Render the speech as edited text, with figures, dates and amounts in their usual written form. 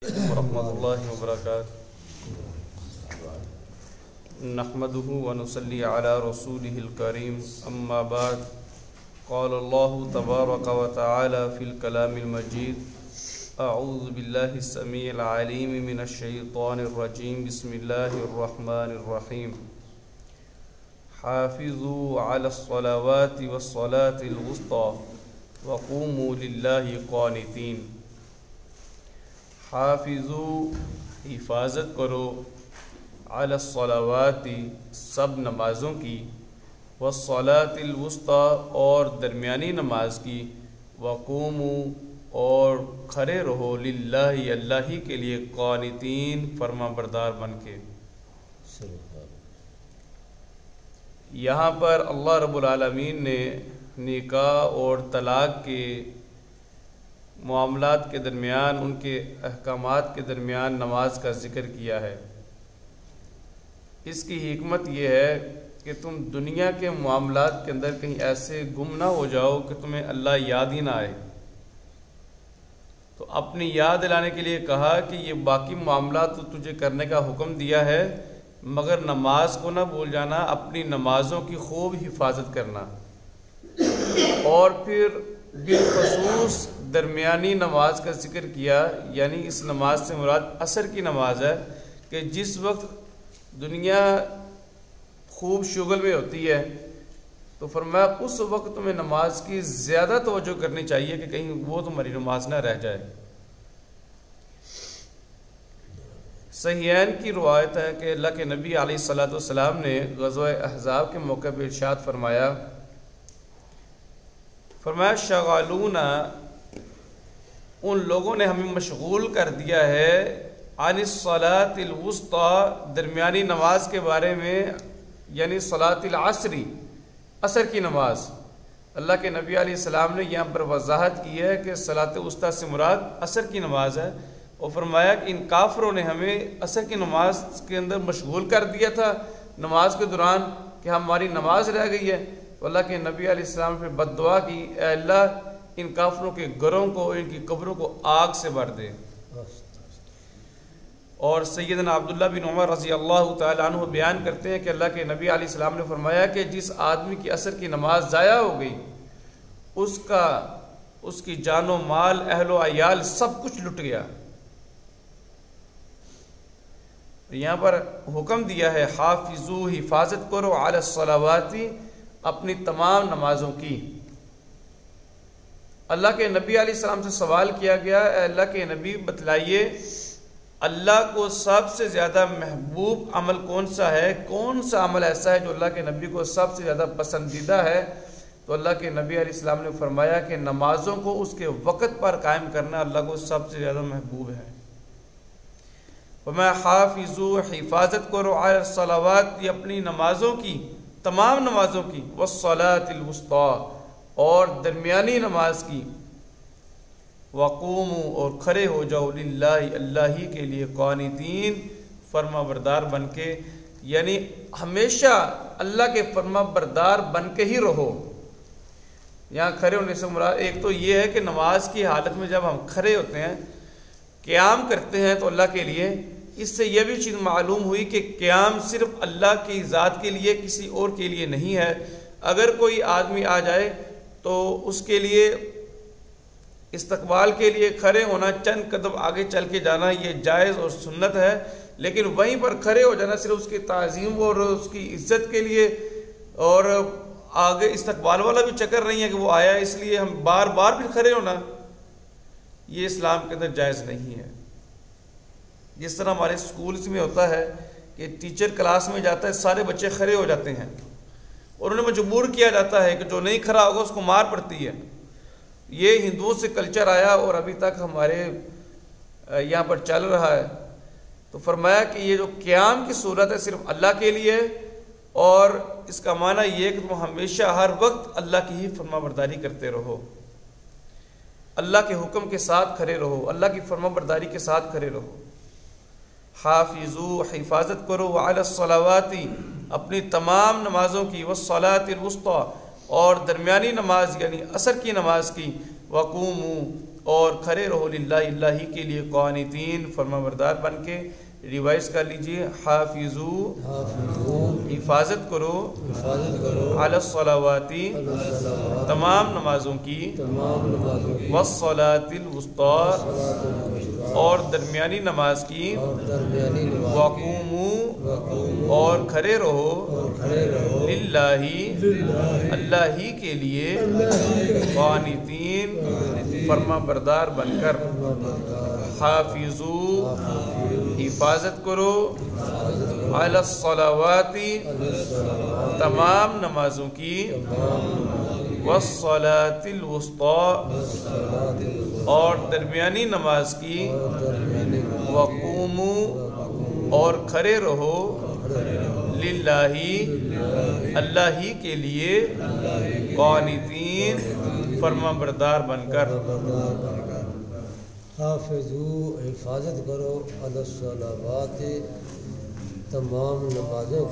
ورحمۃ اللہ وبرکاتہ نحمده ونصلي على رسوله الكريم اما بعد قال الله تبارك وتعالى في الكلام المجيد اعوذ بالله السميع العليم من الشيطان الرجيم بسم الله الرحمن الرحيم حافظوا على الصلوات والصلاة الوسطى وقوموا لله قانتين حافظو حفاظت کرو علی الصلوات سب نمازوں کی والصلاة الوسطی اور درمیانی نماز کی وقوموا اور کھڑے رہو للہ اللہ ہی کے لیے قانتین فرما بردار بن کے۔ یہاں پر اللہ رب العالمین نے نکاح اور طلاق کے معاملات کے درمیان ان کے احکامات کے درمیان نماز کا ذکر کیا ہے۔ اس کی حکمت یہ ہے کہ تم دنیا کے معاملات کے اندر کہیں ایسے گم نہ ہو جاؤ کہ تمہیں اللہ یاد ہی نہ آئے، تو اپنی یاد دلانے کے لیے کہا کہ یہ باقی معاملات تو تجھے کرنے کا حکم دیا ہے، مگر نماز کو نہ بھول جانا، اپنی نمازوں کی خوب حفاظت کرنا۔ اور پھر بالخصوص درمیانی نماز کا ذکر کیا، یعنی اس نماز سے مراد عصر کی نماز ہے کہ جس وقت دنیا خوب شغل میں ہوتی ہے، تو فرمایا اس وقت تمہیں نماز کی زیادہ توجہ کرنی چاہیے کہ کہیں وہ تمہاری نماز نہ رہ جائے۔ صحیحین کی روایت ہے کہ اللہ کے نبی علیہ الصلوۃ والسلام نے غزوہ احزاب کے موقع پہ ارشاد فرمایا شغالونا، ان لوگوں نے ہمیں مشغول کر دیا ہے عن الصلاۃ الوسطی درمیانی نماز کے بارے میں، یعنی صلاۃ العصری عصر کی نماز۔ اللہ کے نبی علیہ السلام نے یہاں پر وضاحت کی ہے کہ صلاۃ الوسطی سے مراد عصر کی نماز ہے، اور فرمایا کہ ان کافروں نے ہمیں عصر کی نماز کے اندر مشغول کر دیا تھا نماز کے دوران کہ ہماری نماز رہ گئی ہے۔ تو اللہ کے نبی علیہ السلام نے بد دعا کی، اے اللہ ان کافروں کے گھروں کو، ان کی قبروں کو آگ سے بھر دے۔ اور سیدنا عبداللہ بن عمر رضی اللہ تعالیٰ عنہ بیان کرتے ہیں کہ اللہ کے نبی علیہ السلام نے فرمایا کہ جس آدمی کی عصر کی نماز ضائع ہو گئی، اس کی جان و مال، اہل و عیال سب کچھ لٹ گیا۔ یہاں پر حکم دیا ہے حافظو، حفاظت کرو علی الصلوات، اپنی تمام نمازوں کی۔ اللہ کے نبی علیہ السلام سے سوال کیا گیا، اے اللہ کے نبی بتلائیے اللہ کو سب سے زیادہ محبوب عمل کون سا ہے، کون سا عمل ایسا ہے جو اللہ کے نبی کو سب سے زیادہ پسندیدہ ہے؟ تو اللہ کے نبی علیہ السلام نے فرمایا کہ نمازوں کو اس کے وقت پر قائم کرنا اللہ کو سب سے زیادہ محبوب ہے۔ وَمَا حَافِظُوا، حفاظت کرو علی الصلوات، یہ اپنی نمازوں کی، تمام نمازوں کی، وَالصَّلَاةِ الْوُسْطَىٰ اور درمیانی نماز کی، وَقُومُوا اور کھڑے ہو جاؤ للہ اللہ ہی کے لیے قانتین فرما بردار بن کے، یعنی ہمیشہ اللہ کے فرما بردار بن کے ہی رہو۔ یہاں کھڑے ہونے سے مراد ایک تو یہ ہے کہ نماز کی حالت میں جب ہم کھڑے ہوتے ہیں، قیام کرتے ہیں تو اللہ کے لیے، اس سے یہ بھی چیز معلوم ہوئی کہ قیام صرف اللہ کی ذات کے لیے، کسی اور کے لیے نہیں ہے۔ اگر کوئی آدمی آ جائے تو اس کے لیے استقبال کے لیے کھڑے ہونا، چند قدم آگے چل کے جانا، یہ جائز اور سنت ہے، لیکن وہیں پر کھڑے ہو جانا صرف اس کی تعظیم اور اس کی عزت کے لیے، اور آگے استقبال والا بھی چکر نہیں ہے کہ وہ آیا اس لیے ہم بار بار بھی کھڑے ہونا، یہ اسلام کے اندر جائز نہیں ہے۔ جس طرح ہمارے سکولز میں ہوتا ہے کہ ٹیچر کلاس میں جاتا ہے، سارے بچے کھڑے ہو جاتے ہیں اور انہیں مجبور کیا جاتا ہے کہ جو نہیں کھڑا ہوگا اس کو مار پڑتی ہے۔ یہ ہندوؤں سے کلچر آیا اور ابھی تک ہمارے یہاں پر چل رہا ہے۔ تو فرمایا کہ یہ جو قیام کی صورت ہے صرف اللہ کے لیے، اور اس کا معنی یہ ہے کہ تم ہمیشہ ہر وقت اللہ کی ہی فرما برداری کرتے رہو، اللہ کے حکم کے ساتھ کھڑے رہو، اللہ کی فرما برداری کے ساتھ کھڑے رہو۔ حافظو، حفاظت کرو علی الصلوات، اپنی تمام نمازوں کی، والصلاۃ الوسطی اور درمیانی نماز یعنی عصر کی نماز کی، وقوموا اور کھڑے رہو للہ اللہ ہی کے لیے قانتین فرما بردار بن کے. ریوائز کر لیجئے. حافظو حفاظت کرو علی الصلوات تمام نمازوں کی والصلاۃ الوسطی اور درمیانی نماز کی وقوموا اور کھڑے رہو للہ اللہ ہی کے لیے قانتین فرما بردار بن کر. حافظو حفاظت کرو علی الصلوات تمام نمازوں کی والصلاۃ الوسطی اور درمیانی نماز کی وقوموا اور کھڑے رہو للہ اللہ ہی کے لیے قانتین فرما بردار بن کر. حافظو حفاظت کرو علی الصلوات تمام نمازوں